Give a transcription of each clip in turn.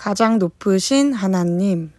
가장 높으신 하나님.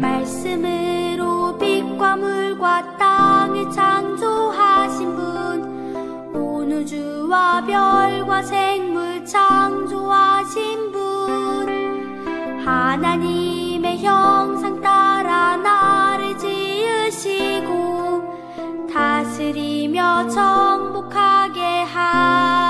말씀으로 빛과 물과 땅을 창조하신 분, 온 우주와 별과 생물 창조하신 분, 하나님의 형상 따라 나를 지으시고 다스리며 정복하게 하시네.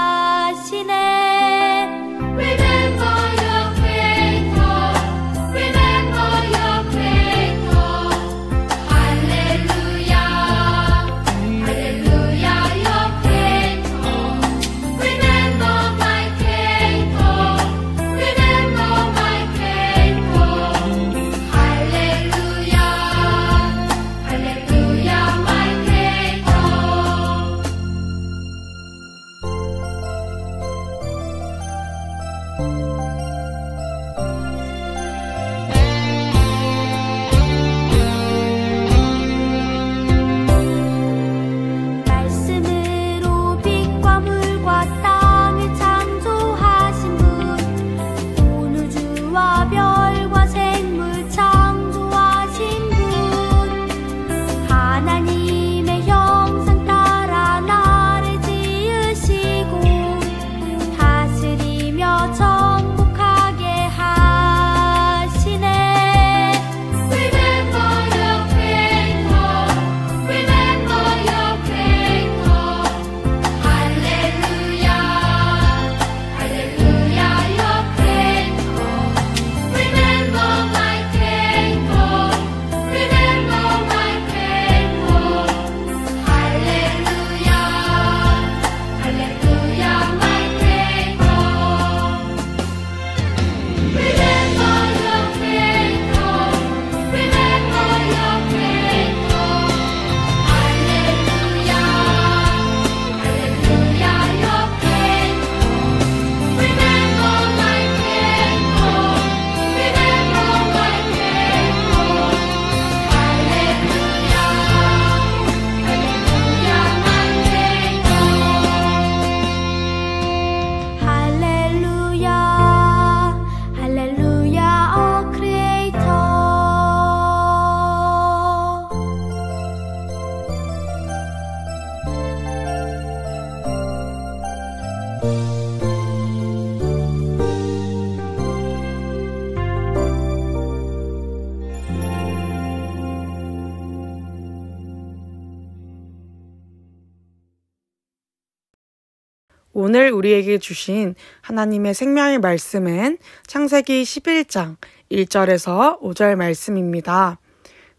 오늘 우리에게 주신 하나님의 생명의 말씀은 창세기 11장 1절에서 5절 말씀입니다.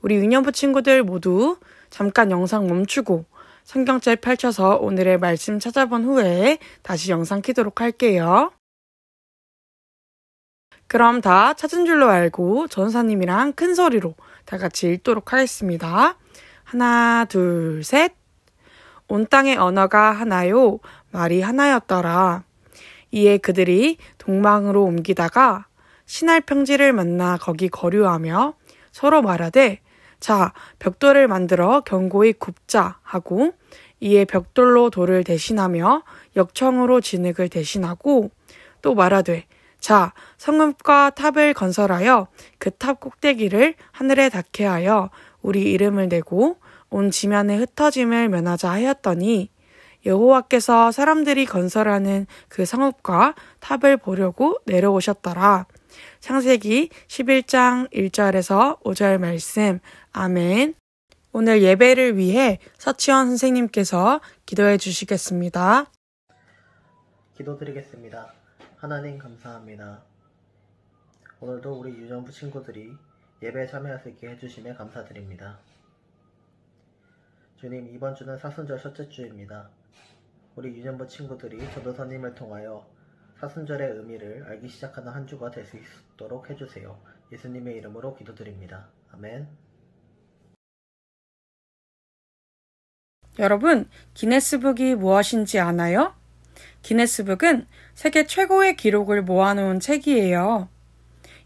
우리 유년부 친구들 모두 잠깐 영상 멈추고 성경책 펼쳐서 오늘의 말씀 찾아본 후에 다시 영상 켜도록 할게요. 그럼 다 찾은 줄로 알고 전사님이랑 큰 소리로 다 같이 읽도록 하겠습니다. 하나, 둘, 셋. 온 땅의 언어가 하나요, 말이 하나였더라. 이에 그들이 동방으로 옮기다가 신할 평지를 만나 거기 거류하며 서로 말하되 자, 벽돌을 만들어 견고히 굽자 하고 이에 벽돌로 돌을 대신하며 역청으로 진흙을 대신하고 또 말하되 자, 성읍과 탑을 건설하여 그 탑 꼭대기를 하늘에 닿게 하여 우리 이름을 내고 온 지면의 흩어짐을 면하자 하였더니 여호와께서 사람들이 건설하는 그 성읍과 탑을 보려고 내려오셨더라. 창세기 11장 1절에서 5절 말씀. 아멘. 오늘 예배를 위해 서치원 선생님께서 기도해 주시겠습니다. 기도드리겠습니다. 하나님 감사합니다. 오늘도 우리 유년부 친구들이 예배에 참여할 수 있게 해주심에 감사드립니다. 주님, 이번 주는 사순절 첫째 주입니다. 우리 유년부 친구들이 전도사님을 통하여 사순절의 의미를 알기 시작하는 한 주가 될 수 있도록 해주세요. 예수님의 이름으로 기도드립니다. 아멘. 여러분, 기네스북이 무엇인지 아나요? 기네스북은 세계 최고의 기록을 모아놓은 책이에요.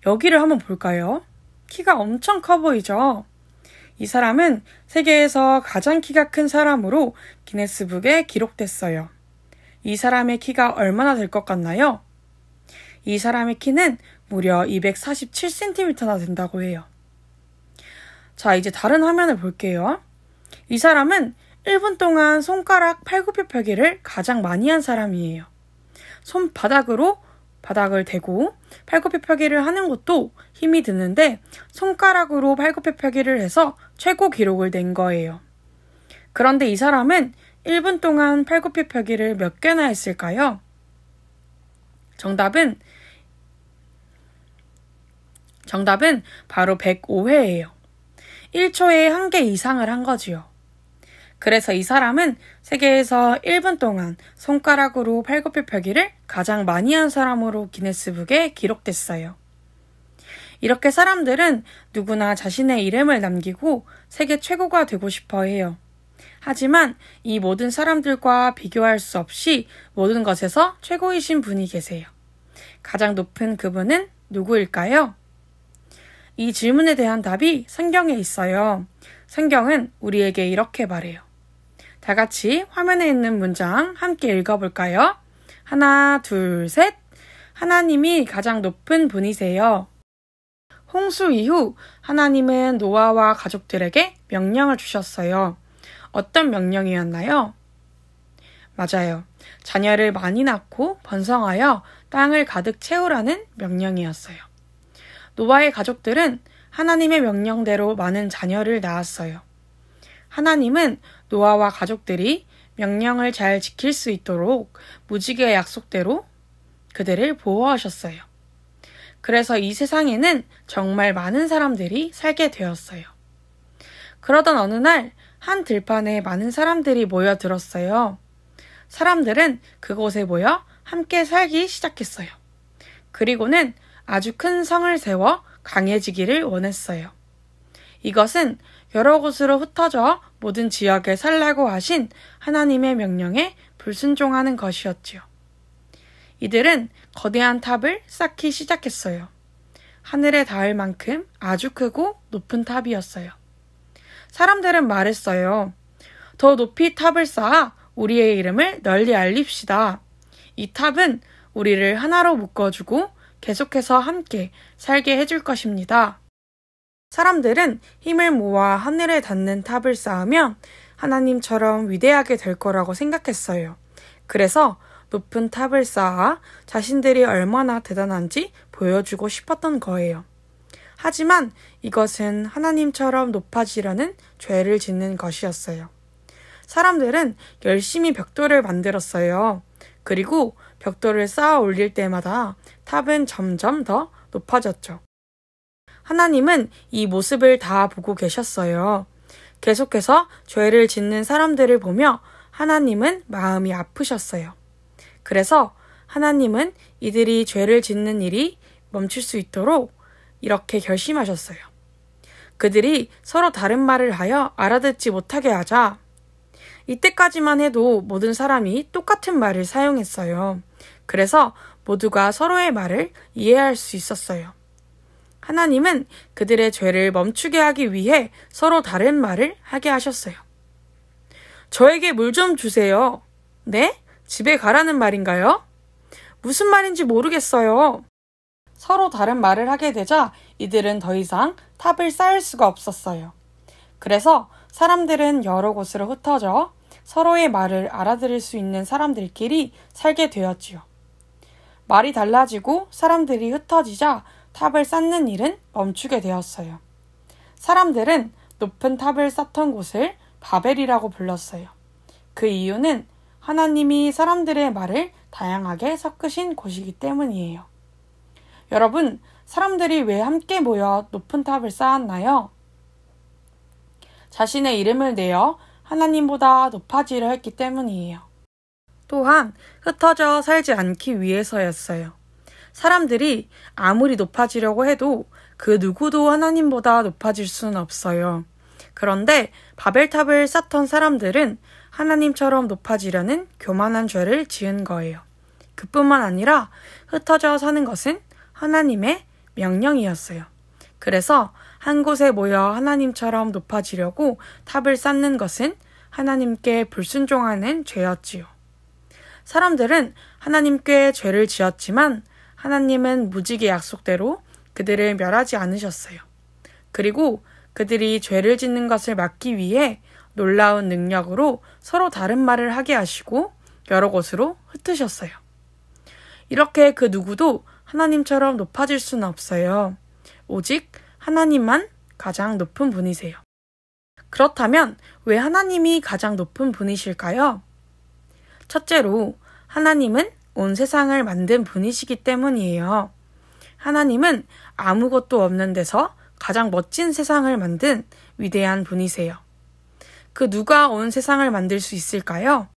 여기를 한번 볼까요? 키가 엄청 커 보이죠? 이 사람은 세계에서 가장 키가 큰 사람으로 기네스북에 기록됐어요. 이 사람의 키가 얼마나 될 것 같나요? 이 사람의 키는 무려 247cm나 된다고 해요. 자, 이제 다른 화면을 볼게요. 이 사람은 1분 동안 손가락 팔굽혀펴기를 가장 많이 한 사람이에요. 손바닥으로 바닥을 대고 팔굽혀펴기를 하는 것도 힘이 드는데 손가락으로 팔굽혀펴기를 해서 최고 기록을 낸 거예요. 그런데 이 사람은 1분 동안 팔굽혀펴기를 몇 개나 했을까요? 정답은 바로 105회예요. 1초에 1개 이상을 한 거지요. 그래서 이 사람은 세계에서 1분 동안 손가락으로 팔굽혀펴기를 가장 많이 한 사람으로 기네스북에 기록됐어요. 이렇게 사람들은 누구나 자신의 이름을 남기고 세계 최고가 되고 싶어 해요. 하지만 이 모든 사람들과 비교할 수 없이 모든 것에서 최고이신 분이 계세요. 가장 높은 그분은 누구일까요? 이 질문에 대한 답이 성경에 있어요. 성경은 우리에게 이렇게 말해요. 다 같이 화면에 있는 문장 함께 읽어볼까요? 하나, 둘, 셋. 하나님이 가장 높은 분이세요. 홍수 이후 하나님은 노아와 가족들에게 명령을 주셨어요. 어떤 명령이었나요? 맞아요. 자녀를 많이 낳고 번성하여 땅을 가득 채우라는 명령이었어요. 노아의 가족들은 하나님의 명령대로 많은 자녀를 낳았어요. 하나님은 노아와 가족들이 명령을 잘 지킬 수 있도록 무지개의 약속대로 그들을 보호하셨어요. 그래서 이 세상에는 정말 많은 사람들이 살게 되었어요. 그러던 어느 날 한 들판에 많은 사람들이 모여들었어요. 사람들은 그곳에 모여 함께 살기 시작했어요. 그리고는 아주 큰 성을 세워 강해지기를 원했어요. 이것은 여러 곳으로 흩어져 모든 지역에 살라고 하신 하나님의 명령에 불순종하는 것이었지요. 이들은 거대한 탑을 쌓기 시작했어요. 하늘에 닿을 만큼 아주 크고 높은 탑이었어요. 사람들은 말했어요. 더 높이 탑을 쌓아 우리의 이름을 널리 알립시다. 이 탑은 우리를 하나로 묶어주고 계속해서 함께 살게 해줄 것입니다. 사람들은 힘을 모아 하늘에 닿는 탑을 쌓으면 하나님처럼 위대하게 될 거라고 생각했어요. 그래서 높은 탑을 쌓아 자신들이 얼마나 대단한지 보여주고 싶었던 거예요. 하지만 이것은 하나님처럼 높아지려는 죄를 짓는 것이었어요. 사람들은 열심히 벽돌을 만들었어요. 그리고 벽돌을 쌓아 올릴 때마다 탑은 점점 더 높아졌죠. 하나님은 이 모습을 다 보고 계셨어요. 계속해서 죄를 짓는 사람들을 보며 하나님은 마음이 아프셨어요. 그래서 하나님은 이들이 죄를 짓는 일이 멈출 수 있도록 이렇게 결심하셨어요. 그들이 서로 다른 말을 하여 알아듣지 못하게 하자. 이때까지만 해도 모든 사람이 똑같은 말을 사용했어요. 그래서 모두가 서로의 말을 이해할 수 있었어요. 하나님은 그들의 죄를 멈추게 하기 위해 서로 다른 말을 하게 하셨어요. 저에게 물 좀 주세요. 네? 집에 가라는 말인가요? 무슨 말인지 모르겠어요. 서로 다른 말을 하게 되자 이들은 더 이상 탑을 쌓을 수가 없었어요. 그래서 사람들은 여러 곳으로 흩어져 서로의 말을 알아들을 수 있는 사람들끼리 살게 되었지요. 말이 달라지고 사람들이 흩어지자 탑을 쌓는 일은 멈추게 되었어요. 사람들은 높은 탑을 쌓던 곳을 바벨이라고 불렀어요. 그 이유는 하나님이 사람들의 말을 다양하게 섞으신 곳이기 때문이에요. 여러분, 사람들이 왜 함께 모여 높은 탑을 쌓았나요? 자신의 이름을 내어 하나님보다 높아지려 했기 때문이에요. 또한 흩어져 살지 않기 위해서였어요. 사람들이 아무리 높아지려고 해도 그 누구도 하나님보다 높아질 수는 없어요. 그런데 바벨탑을 쌓던 사람들은 하나님처럼 높아지려는 교만한 죄를 지은 거예요. 그뿐만 아니라 흩어져 사는 것은 하나님의 명령이었어요. 그래서 한 곳에 모여 하나님처럼 높아지려고 탑을 쌓는 것은 하나님께 불순종하는 죄였지요. 사람들은 하나님께 죄를 지었지만 하나님은 무지개 약속대로 그들을 멸하지 않으셨어요. 그리고 그들이 죄를 짓는 것을 막기 위해 놀라운 능력으로 서로 다른 말을 하게 하시고 여러 곳으로 흩으셨어요. 이렇게 그 누구도 하나님처럼 높아질 수는 없어요. 오직 하나님만 가장 높은 분이세요. 그렇다면 왜 하나님이 가장 높은 분이실까요? 첫째로 하나님은 온 세상을 만든 분이시기 때문이에요. 하나님은 아무것도 없는 데서 가장 멋진 세상을 만든 위대한 분이세요. 그 누가 온 세상을 만들 수 있을까요?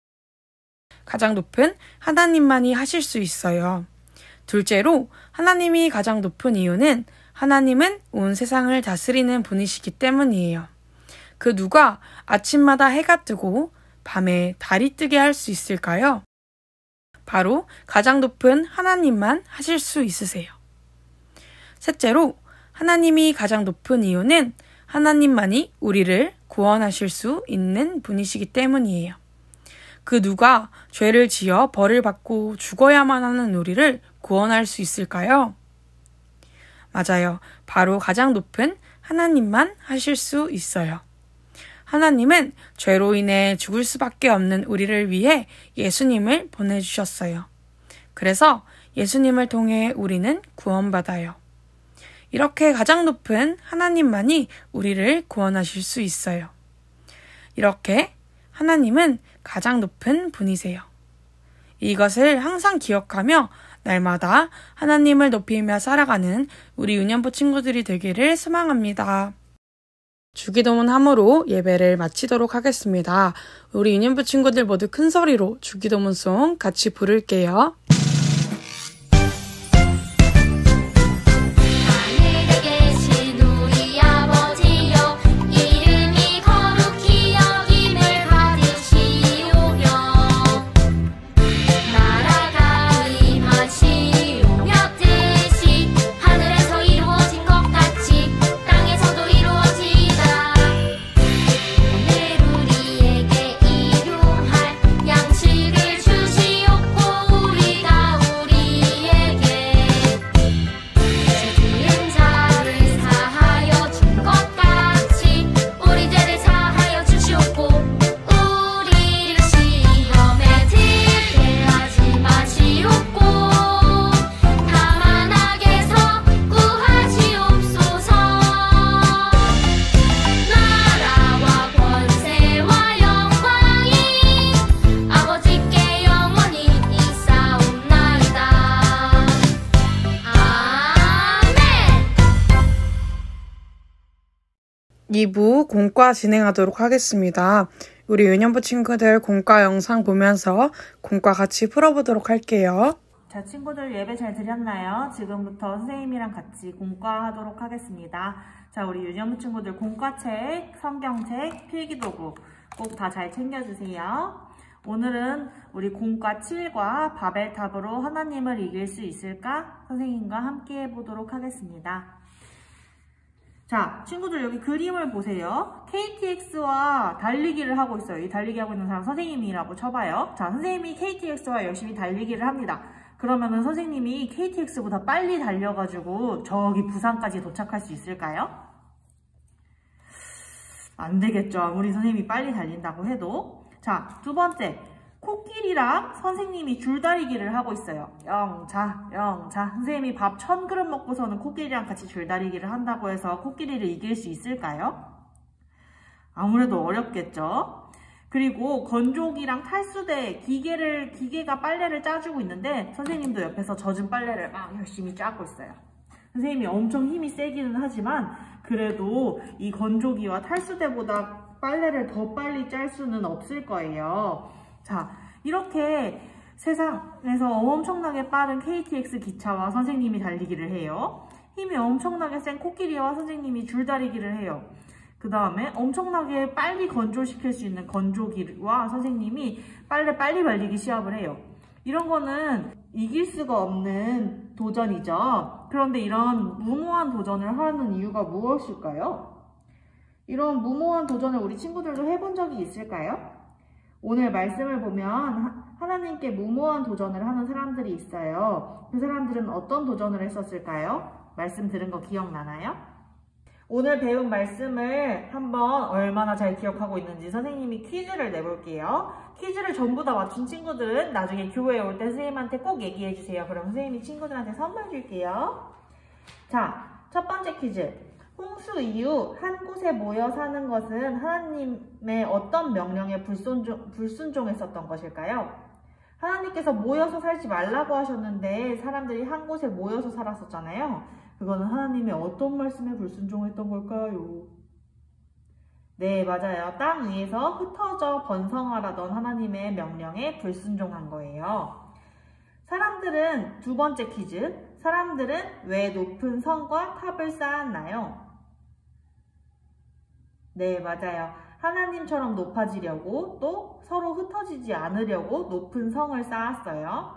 가장 높은 하나님만이 하실 수 있어요. 둘째로 하나님이 가장 높은 이유는 하나님은 온 세상을 다스리는 분이시기 때문이에요. 그 누가 아침마다 해가 뜨고 밤에 달이 뜨게 할 수 있을까요? 바로 가장 높은 하나님만 하실 수 있으세요. 셋째로 하나님이 가장 높은 이유는 하나님만이 우리를 구원하실 수 있는 분이시기 때문이에요. 그 누가 죄를 지어 벌을 받고 죽어야만 하는 우리를 구원할 수 있을까요? 맞아요. 바로 가장 높은 하나님만 하실 수 있어요. 하나님은 죄로 인해 죽을 수밖에 없는 우리를 위해 예수님을 보내주셨어요. 그래서 예수님을 통해 우리는 구원받아요. 이렇게 가장 높은 하나님만이 우리를 구원하실 수 있어요. 이렇게 하나님은 가장 높은 분이세요. 이것을 항상 기억하며 날마다 하나님을 높이며 살아가는 우리 유년부 친구들이 되기를 소망합니다. 주기도문 함으로 예배를 마치도록 하겠습니다. 우리 유년부 친구들 모두 큰 소리로 주기도문송 같이 부를게요. 우리가 2부 공과 진행하도록 하겠습니다. 우리 유년부 친구들 공과 영상 보면서 공과 같이 풀어보도록 할게요. 자, 친구들 예배 잘 드렸나요? 지금부터 선생님이랑 같이 공과 하도록 하겠습니다. 자, 우리 유년부 친구들 공과책, 성경책, 필기도구 꼭 다 잘 챙겨주세요. 오늘은 우리 공과 7과 바벨탑으로 하나님을 이길 수 있을까? 선생님과 함께 해보도록 하겠습니다. 자, 친구들 여기 그림을 보세요. KTX와 달리기를 하고 있어요. 이 달리기 하고 있는 사람 선생님이라고 쳐봐요. 자, 선생님이 KTX와 열심히 달리기를 합니다. 그러면은 선생님이 KTX보다 빨리 달려가지고 저기 부산까지 도착할 수 있을까요? 안 되겠죠. 아무리 선생님이 빨리 달린다고 해도. 자, 두 번째. 코끼리랑 선생님이 줄다리기를 하고 있어요. 영자, 영자. 선생님이 밥 1000그릇 먹고서는 코끼리랑 같이 줄다리기를 한다고 해서 코끼리를 이길 수 있을까요? 아무래도 어렵겠죠. 그리고 건조기랑 탈수대, 기계가 빨래를 짜주고 있는데 선생님도 옆에서 젖은 빨래를 막 열심히 짜고 있어요. 선생님이 엄청 힘이 세기는 하지만 그래도 이 건조기와 탈수대보다 빨래를 더 빨리 짤 수는 없을 거예요. 자, 이렇게 세상에서 엄청나게 빠른 KTX 기차와 선생님이 달리기를 해요. 힘이 엄청나게 센 코끼리와 선생님이 줄다리기를 해요. 그 다음에 엄청나게 빨리 건조시킬 수 있는 건조기와 선생님이 빨리 말리기 시합을 해요. 이런 거는 이길 수가 없는 도전이죠. 그런데 이런 무모한 도전을 하는 이유가 무엇일까요? 이런 무모한 도전을 우리 친구들도 해본 적이 있을까요? 오늘 말씀을 보면 하나님께 무모한 도전을 하는 사람들이 있어요. 그 사람들은 어떤 도전을 했었을까요? 말씀 들은 거 기억나나요? 오늘 배운 말씀을 한번 얼마나 잘 기억하고 있는지 선생님이 퀴즈를 내볼게요. 퀴즈를 전부 다 맞춘 친구들은 나중에 교회에 올 때 선생님한테 꼭 얘기해 주세요. 그럼 선생님이 친구들한테 선물 줄게요. 자, 첫 번째 퀴즈. 홍수 이후 한 곳에 모여 사는 것은 하나님의 어떤 명령에 불순종했었던 것일까요? 하나님께서 모여서 살지 말라고 하셨는데 사람들이 한 곳에 모여서 살았었잖아요. 그거는 하나님의 어떤 말씀에 불순종했던 걸까요? 네, 맞아요. 땅 위에서 흩어져 번성하라던 하나님의 명령에 불순종한 거예요. 두 번째 퀴즈. 사람들은 왜 높은 성과 탑을 쌓았나요? 네, 맞아요. 하나님처럼 높아지려고 또 서로 흩어지지 않으려고 높은 성을 쌓았어요.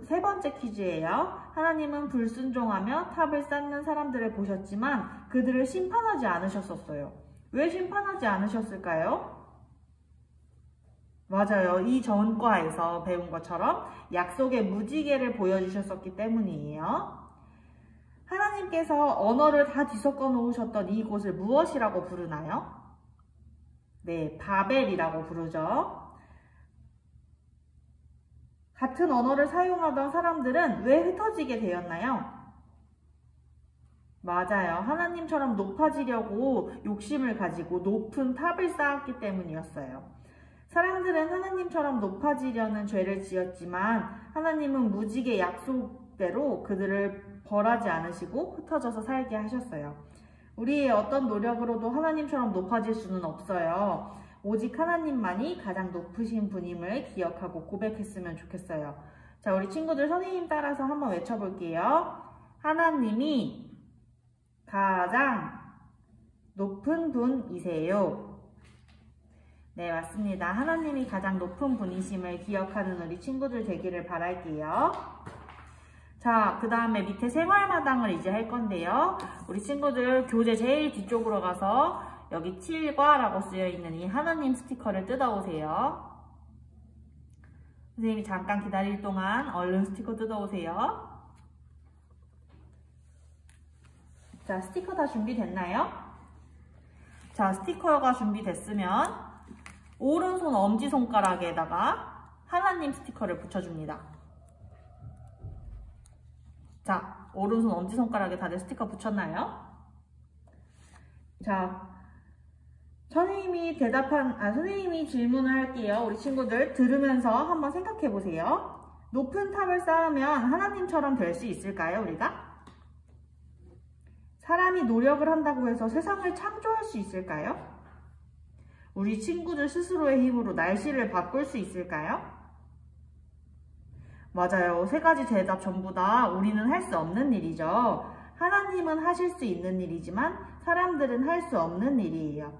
세 번째 퀴즈예요. 하나님은 불순종하며 탑을 쌓는 사람들을 보셨지만 그들을 심판하지 않으셨었어요. 왜 심판하지 않으셨을까요? 맞아요. 이 전과에서 배운 것처럼 약속의 무지개를 보여주셨었기 때문이에요. 하나님께서 언어를 다 뒤섞어 놓으셨던 이곳을 무엇이라고 부르나요? 네, 바벨이라고 부르죠. 같은 언어를 사용하던 사람들은 왜 흩어지게 되었나요? 맞아요. 하나님처럼 높아지려고 욕심을 가지고 높은 탑을 쌓았기 때문이었어요. 사람들은 하나님처럼 높아지려는 죄를 지었지만 하나님은 무지개 약속대로 그들을 벌하지 않으시고 흩어져서 살게 하셨어요. 우리의 어떤 노력으로도 하나님처럼 높아질 수는 없어요. 오직 하나님만이 가장 높으신 분임을 기억하고 고백했으면 좋겠어요. 자, 우리 친구들 선생님 따라서 한번 외쳐볼게요. 하나님이 가장 높은 분이세요. 네, 맞습니다. 하나님이 가장 높은 분이심을 기억하는 우리 친구들 되기를 바랄게요. 자, 그 다음에 밑에 생활마당을 이제 할 건데요. 우리 친구들 교재 제일 뒤쪽으로 가서 여기 7과라고 쓰여있는 이 하나님 스티커를 뜯어오세요. 선생님이 잠깐 기다릴 동안 얼른 스티커 뜯어오세요. 자, 스티커 다 준비됐나요? 자, 스티커가 준비됐으면 오른손 엄지손가락에다가 하나님 스티커를 붙여줍니다. 자, 오른손 엄지손가락에 다들 스티커 붙였나요? 자, 선생님이 질문을 할게요. 우리 친구들 들으면서 한번 생각해 보세요. 높은 탑을 쌓으면 하나님처럼 될 수 있을까요, 우리가? 사람이 노력을 한다고 해서 세상을 창조할 수 있을까요? 우리 친구들 스스로의 힘으로 날씨를 바꿀 수 있을까요? 맞아요. 세 가지 대답 전부 다 우리는 할 수 없는 일이죠. 하나님은 하실 수 있는 일이지만 사람들은 할 수 없는 일이에요.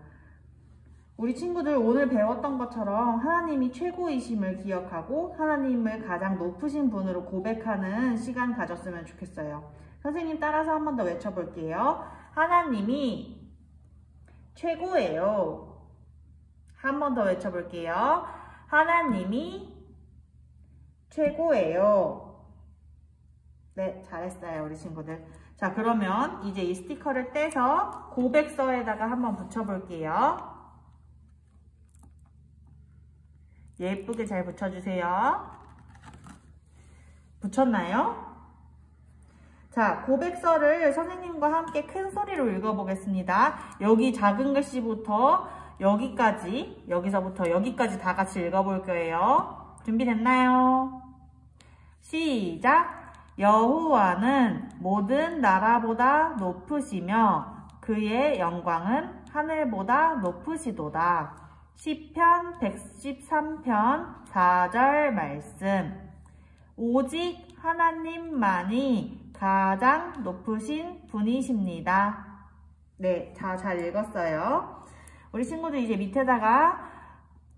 우리 친구들 오늘 배웠던 것처럼 하나님이 최고이심을 기억하고 하나님을 가장 높으신 분으로 고백하는 시간 가졌으면 좋겠어요. 선생님 따라서 한 번 더 외쳐볼게요. 하나님이 최고예요. 한 번 더 외쳐볼게요. 하나님이 최고예요. 네, 잘했어요, 우리 친구들. 자, 그러면 이제 이 스티커를 떼서 고백서에다가 한번 붙여볼게요. 예쁘게 잘 붙여주세요. 붙였나요? 자, 고백서를 선생님과 함께 큰 소리로 읽어보겠습니다. 여기 작은 글씨부터 여기까지, 여기서부터 여기까지 다 같이 읽어볼 거예요. 준비됐나요? 시작! 여호와는 모든 나라보다 높으시며 그의 영광은 하늘보다 높으시도다. 시편 113편 4절 말씀. 오직 하나님만이 가장 높으신 분이십니다. 네, 잘 읽었어요. 우리 친구들 이제 밑에다가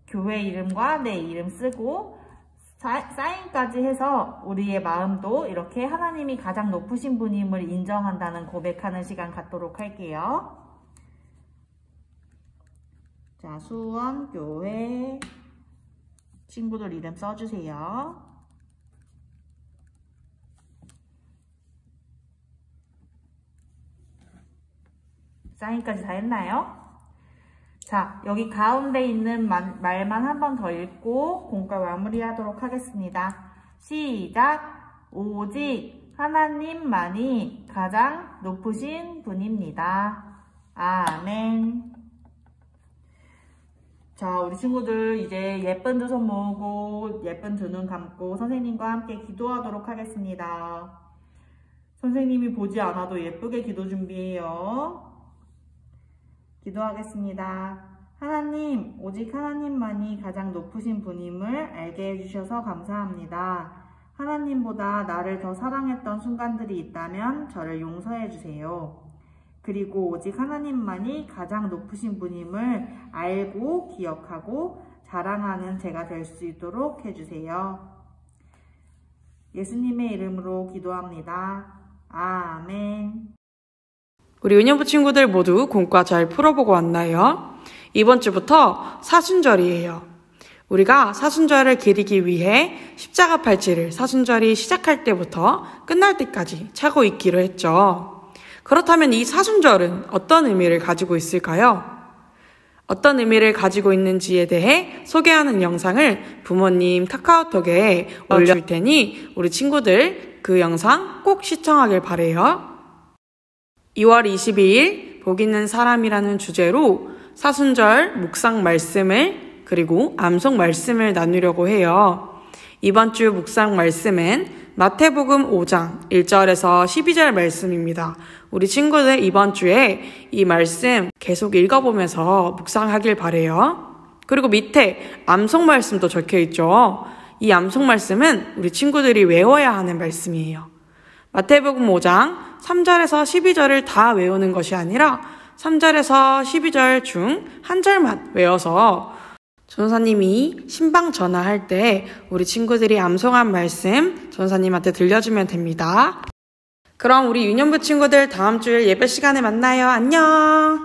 교회 이름과 내 이름 쓰고 사인까지 해서 우리의 마음도 이렇게 하나님이 가장 높으신 분임을 인정한다는 고백하는 시간 갖도록 할게요. 자, 수원교회 친구들 이름 써주세요. 사인까지 다 했나요? 자, 여기 가운데 있는 말만 한 번 더 읽고 공과 마무리하도록 하겠습니다. 시작! 오직 하나님만이 가장 높으신 분입니다. 아멘. 자, 우리 친구들 이제 예쁜 두 손 모으고 예쁜 두 눈 감고 선생님과 함께 기도하도록 하겠습니다. 선생님이 보지 않아도 예쁘게 기도 준비해요. 기도하겠습니다. 하나님, 오직 하나님만이 가장 높으신 분임을 알게 해주셔서 감사합니다. 하나님보다 나를 더 사랑했던 순간들이 있다면 저를 용서해 주세요. 그리고 오직 하나님만이 가장 높으신 분임을 알고 기억하고 자랑하는 제가 될 수 있도록 해주세요. 예수님의 이름으로 기도합니다. 아멘. 우리 은연부 친구들 모두 공과 잘 풀어보고 왔나요? 이번 주부터 사순절이에요. 우리가 사순절을 기리기 위해 십자가 팔찌를 사순절이 시작할 때부터 끝날 때까지 차고 있기로 했죠. 그렇다면 이 사순절은 어떤 의미를 가지고 있을까요? 어떤 의미를 가지고 있는지에 대해 소개하는 영상을 부모님 카카오톡에 올려줄 테니 우리 친구들 그 영상 꼭 시청하길 바래요. 2월 22일 복 있는 사람이라는 주제로 사순절 묵상 말씀을 그리고 암송 말씀을 나누려고 해요. 이번 주 묵상 말씀은 마태복음 5장 1절에서 12절 말씀입니다. 우리 친구들 이번 주에 이 말씀 계속 읽어보면서 묵상하길 바래요. 그리고 밑에 암송 말씀도 적혀있죠. 이 암송 말씀은 우리 친구들이 외워야 하는 말씀이에요. 마태복음 5장 3절에서 12절을 다 외우는 것이 아니라 3절에서 12절 중 한 절만 외워서 전사님이 신방 전화할 때 우리 친구들이 암송한 말씀 전사님한테 들려주면 됩니다. 그럼 우리 유년부 친구들 다음 주일 예배 시간에 만나요. 안녕.